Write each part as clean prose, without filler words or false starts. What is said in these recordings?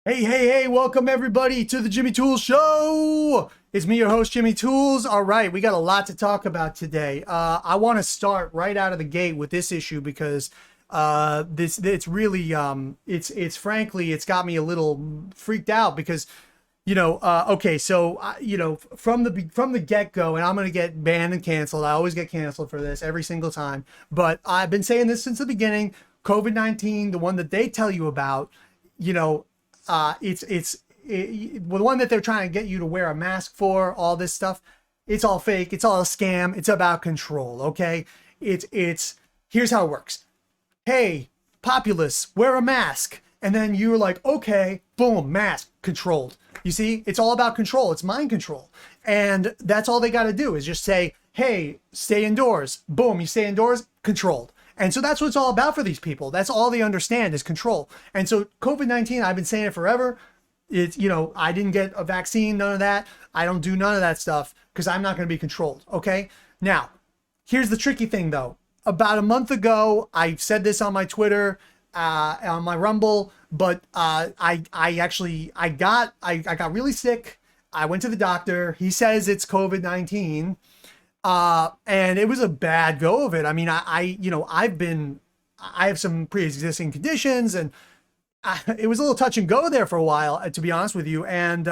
Hey, welcome everybody to the Jimmy Tools Show. It's me, your host, Jimmy Tools. All right, we got a lot to talk about today. I want to start right out of the gate with this issue because it's really, it's frankly, it's got me a little freaked out because, from the get-go, and I'm going to get banned and canceled. I always get canceled for this every single time. But I've been saying this since the beginning. COVID-19, the one that they tell you about, the one that they're trying to get you to wear a mask for, all this stuff, it's all fake. It's all a scam. It's about control. Okay. Here's how it works. Hey, populace, wear a mask. And then you're like, okay, boom, mask controlled. You see, it's all about control. It's mind control. And that's all they got to do is just say, hey, stay indoors. Boom. You stay indoors, controlled. And so that's what it's all about for these people. That's all they understand is control. And so COVID-19, I've been saying it forever. It's, I didn't get a vaccine, none of that. I don't do none of that stuff because I'm not going to be controlled. Okay. Now, here's the tricky thing though. About a month ago, I said this on my Twitter, on my Rumble, but I got really sick. I went to the doctor. He says it's COVID-19. And it was a bad go of it. I mean, I have some pre-existing conditions and it was a little touch and go there for a while, to be honest with you. And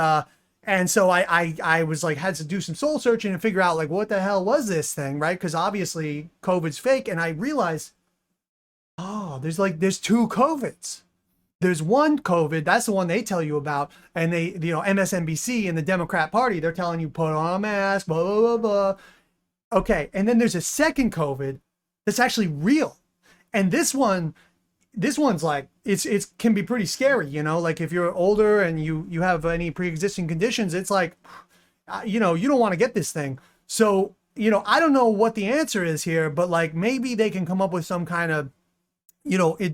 so I was like, had to do some soul searching and figure out like, what the hell was this thing? Right. Cause obviously COVID's fake. And I realized, there's two COVIDs. There's one COVID, that's the one they tell you about. And they, MSNBC and the Democrat Party, they're telling you put on a mask, blah, blah, blah, blah. Okay, and then there's a second COVID that's actually real. And this one's like, it can be pretty scary, like if you're older and you have any pre-existing conditions, it's like, you don't want to get this thing. So, I don't know what the answer is here, but like maybe they can come up with some kind of,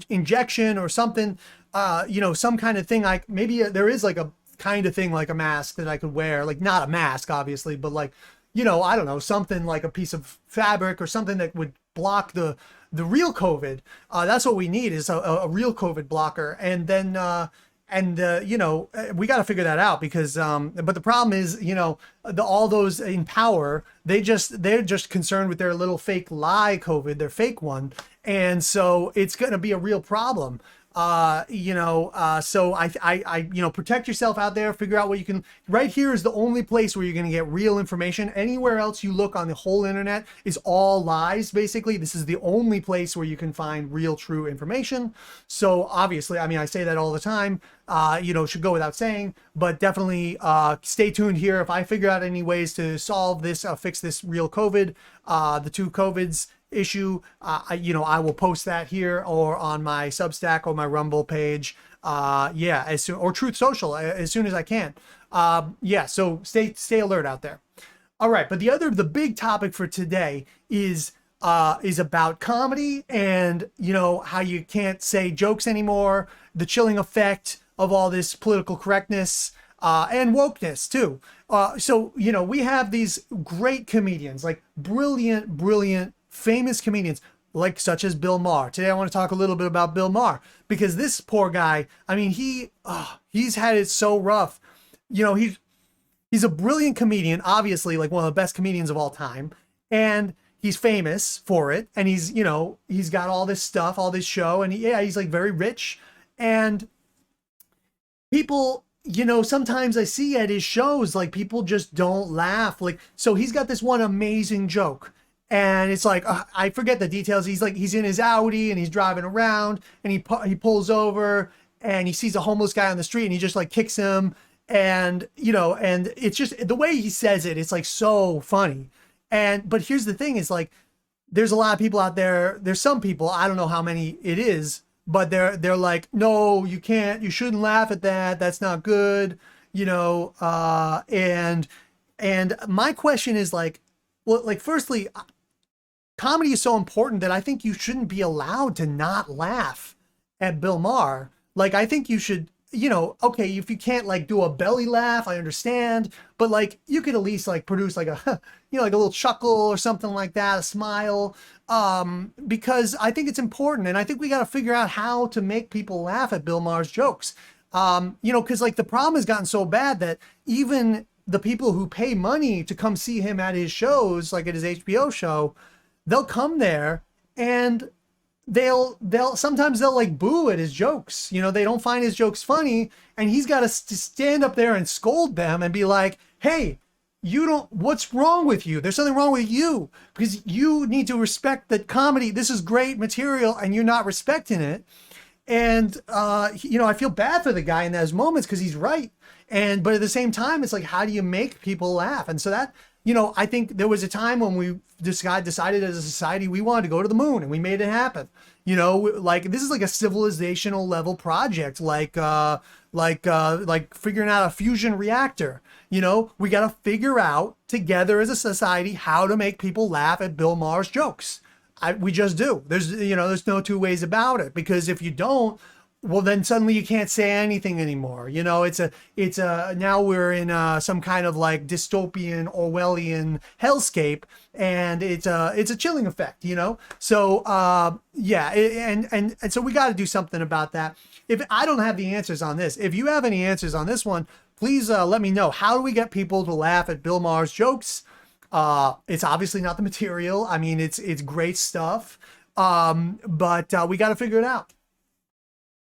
injection or something, some kind of thing. Like maybe there is like a kind of thing like a mask that I could wear, like not a mask, obviously, but like, I don't know, something like a piece of fabric or something that would block the real COVID. That's what we need is a real COVID blocker. And then, we got to figure that out because, but the problem is, all those in power, they're just concerned with their little fake lie COVID, their fake one. And so it's going to be a real problem. So I protect yourself out there, figure out what you can. Right here is the only place where you're going to get real information. Anywhere else you look on the whole internet is all lies. Basically, this is the only place where you can find real, true information. So obviously, I mean, I say that all the time, should go without saying, but definitely, stay tuned here. If I figure out any ways to solve this, fix this real COVID, the two COVIDs issue, I will post that here or on my Substack or my Rumble page, as soon, or Truth Social as soon as I can. So stay alert out there. All right, but the big topic for today is about comedy and how you can't say jokes anymore, the chilling effect of all this political correctness and wokeness too. So we have these great comedians, like brilliant famous comedians like such as Bill Maher. Today I want to talk a little bit about Bill Maher because this poor guy, I mean, he's had it so rough. He's a brilliant comedian, obviously like one of the best comedians of all time, and he's famous for it, and he's got all this stuff, all this show, and he's like very rich, and people, sometimes I see at his shows like people just don't laugh. Like, so he's got this one amazing joke. And it's like, I forget the details. He's in his Audi and he's driving around and he pulls over and he sees a homeless guy on the street and he just like kicks him. And, and it's just the way he says it, it's like so funny. But here's the thing is like, there's a lot of people out there. There's some people, I don't know how many it is, but they're like, no, you can't, you shouldn't laugh at that. That's not good. And my question is like, well, like, firstly, comedy is so important that I think you shouldn't be allowed to not laugh at Bill Maher. Like, I think you should, okay, if you can't like do a belly laugh, I understand, but like you could at least like produce like a, like a little chuckle or something like that, a smile, because I think it's important. And I think we got to figure out how to make people laugh at Bill Maher's jokes. You know, because like the problem has gotten so bad that even the people who pay money to come see him at his shows, like at his HBO show, they'll come there and they'll sometimes they'll like boo at his jokes. You know, they don't find his jokes funny, and he's got to stand up there and scold them and be like, "Hey, you don't, what's wrong with you? There's something wrong with you, because you need to respect that comedy. This is great material and you're not respecting it." And you know, I feel bad for the guy in those moments because he's right. And but at the same time, it's like, how do you make people laugh? And so that, you know, I think there was a time when we decided as a society we wanted to go to the moon, and we made it happen. You know, like this is like a civilizational level project, like figuring out a fusion reactor. You know, we got to figure out together as a society how to make people laugh at Bill Maher's jokes. We just do. There's, you know, there's no two ways about it, because if you don't, well, then suddenly you can't say anything anymore. You know, it's a, now we're in some kind of like dystopian Orwellian hellscape, and it's a chilling effect, you know? So, yeah. And so we got to do something about that. If I don't have the answers on this, if you have any answers on this one, please let me know. How do we get people to laugh at Bill Maher's jokes? It's obviously not the material. I mean, it's great stuff. But we got to figure it out.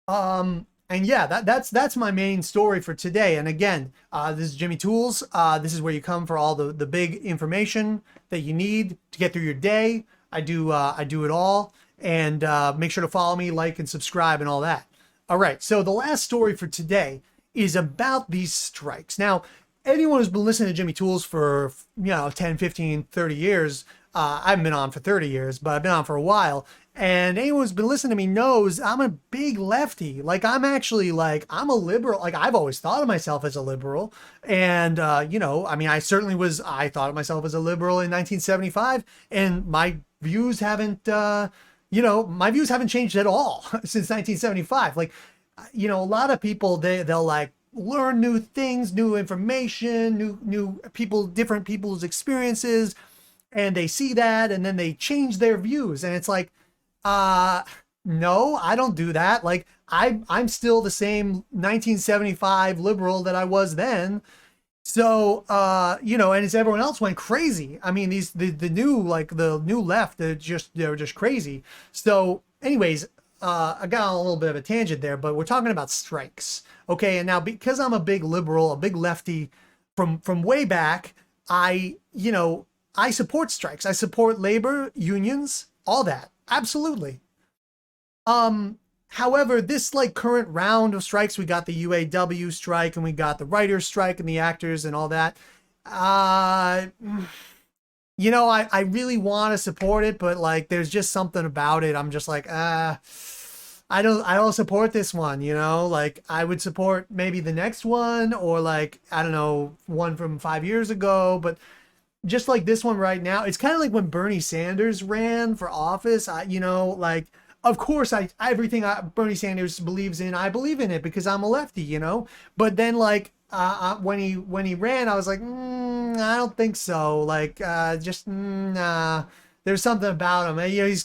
And yeah, that's my main story for today. And again, this is Jimmy Tools. This is where you come for all the big information that you need to get through your day. I do it all. And make sure to follow me, like, and subscribe and all that. All right. So the last story for today is about these strikes. Now, anyone who's been listening to Jimmy Tools for, you know, 10, 15, 30 years, I haven't been on for 30 years, but I've been on for a while. And anyone who's been listening to me knows I'm a big lefty. Like, I'm actually like, I'm a liberal. Like, I've always thought of myself as a liberal. And, you know, I mean, I thought of myself as a liberal in 1975. And my views haven't, you know, my views haven't changed at all since 1975. Like, you know, a lot of people, they'll like, learn new things, new information, new people, different people's experiences, and they see that and then they change their views. And it's like, no, I don't do that. Like, I'm still the same 1975 liberal that I was then. So, you know, and as everyone else went crazy. I mean, the new left, they're just crazy. So anyways, I got on a little bit of a tangent there, but we're talking about strikes. Okay. And now, because I'm a big liberal, a big lefty from way back, I support strikes. I support labor unions, all that. Absolutely. However, this like current round of strikes, we got the UAW strike and we got the writers strike and the actors and all that. You know, I really want to support it, but like, there's just something about it. I'm just like, I don't support this one, you know, like I would support maybe the next one, or like, I don't know, one from 5 years ago, but just like this one right now, it's kind of like when Bernie Sanders ran for office. You know, like, of course, everything Bernie Sanders believes in, I believe in it because I'm a lefty, you know. But then, like, when he ran, I was like, I don't think so. Like, nah. There's something about him. You know, he's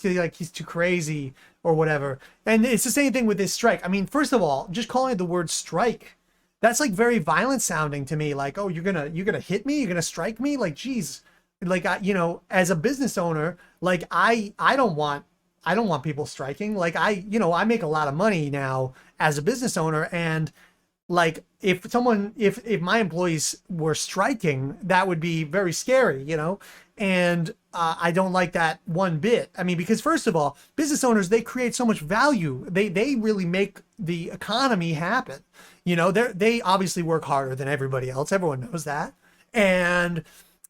too crazy or whatever. And it's the same thing with this strike. I mean, first of all, just calling it the word strike, that's like very violent sounding to me. Like, oh, you're gonna hit me, you're gonna strike me. Like, geez, like, you know, as a business owner, like I don't want people striking. Like, I make a lot of money now as a business owner, and like if my employees were striking, that would be very scary, you know. And I don't like that one bit. I mean, because first of all, business owners, they create so much value. They really make the economy happen. You know, they obviously work harder than everybody else. Everyone knows that. And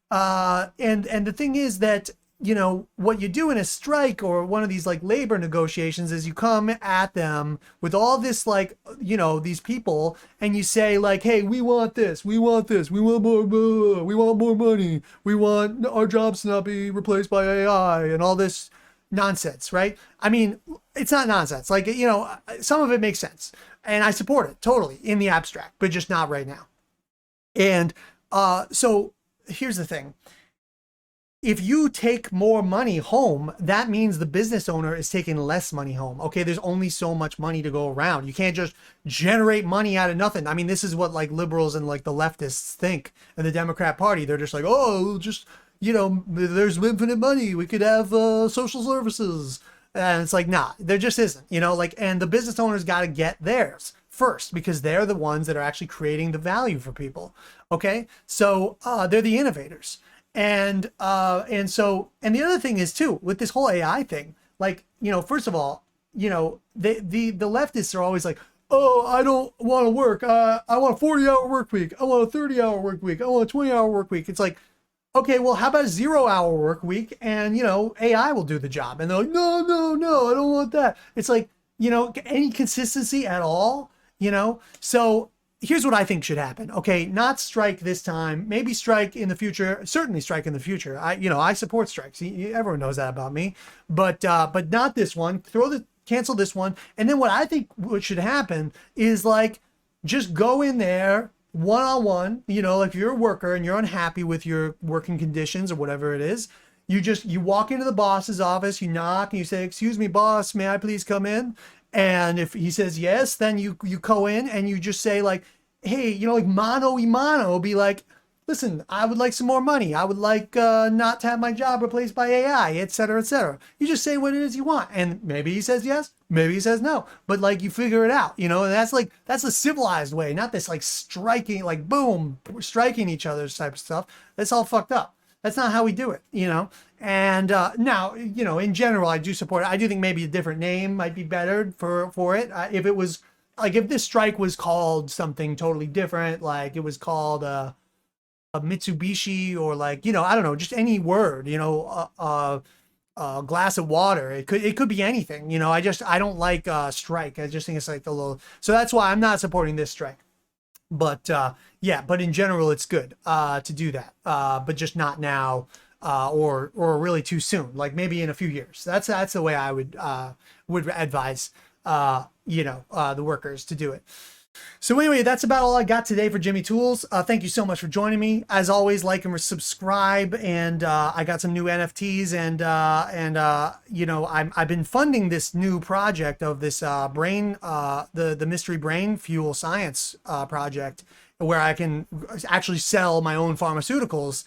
the thing is that, you know, what you do in a strike or one of these like labor negotiations is you come at them with all this, like, you know, these people, and you say like, hey, we want this, we want this, we want more, we want more money, we want our jobs to not be replaced by AI and all this nonsense, right? I mean, it's not nonsense. Like, you know, some of it makes sense and I support it totally in the abstract, but just not right now. And so here's the thing. if you take more money home, that means the business owner is taking less money home. Okay, there's only so much money to go around. You can't just generate money out of nothing. I mean, this is what like liberals and like the leftists think in the Democrat Party. They're just like, oh, just, you know, there's infinite money. We could have social services. And it's like, nah, there just isn't, you know, like, and the business owners got to get theirs first because they're the ones that are actually creating the value for people. Okay, so they're the innovators. And the other thing is too, with this whole AI thing, like, you know, first of all, you know, the leftists are always like, oh, I don't want to work. I want a 40-hour work week. I want a 30-hour work week. I want a 20-hour work week. It's like, okay, well, how about a 0-hour work week? And, you know, AI will do the job. And they're like, no, no, no, I don't want that. It's like, you know, any consistency at all, you know? So here's what I think should happen. Okay, not strike this time, maybe strike in the future, certainly strike in the future. I support strikes. Everyone knows that about me, but not this one. Cancel this one. And then what I think what should happen is like, just go in there one-on-one, you know, like if you're a worker and you're unhappy with your working conditions or whatever it is, you walk into the boss's office, you knock and you say, excuse me, boss, may I please come in? And if he says yes, then you go in and you just say like, hey, you know, like mano y mano, be like, listen, I would like some more money. I would like not to have my job replaced by AI, et cetera, et cetera. You just say what it is you want. And maybe he says yes, maybe he says no. But like you figure it out, you know, and that's a civilized way, not this like striking, like boom, striking each other's type of stuff. That's all fucked up. That's not how we do it, you know? And now, you know, in general, I do support it. I do think maybe a different name might be better for it. If it was, like, if this strike was called something totally different, like it was called a Mitsubishi or like, you know, I don't know, just any word, you know, a glass of water. It could be anything, you know. I don't like strike. I just think it's like a little, so that's why I'm not supporting this strike. But yeah, but in general, it's good to do that, but just not now or really too soon, like maybe in a few years. That's the way I would advise you know, the workers to do it. So anyway, that's about all I got today for Jimmy Tools. Thank you so much for joining me. As always, like and subscribe. And I got some new NFTs, and you know, I've been funding this new project of this brain, the mystery brain fuel science project, where I can actually sell my own pharmaceuticals.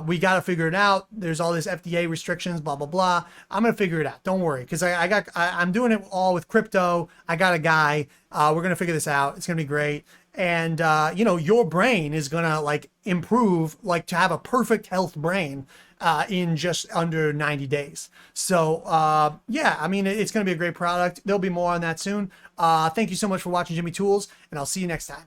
We got to figure it out. There's all this FDA restrictions, blah, blah, blah. I'm going to figure it out. Don't worry. Cause I'm doing it all with crypto. I got a guy, we're going to figure this out. It's going to be great. And, you know, your brain is going to like improve, like to have a perfect health brain, in just under 90 days. So, yeah, I mean, it's going to be a great product. There'll be more on that soon. Thank you so much for watching Jimmy Tools, and I'll see you next time.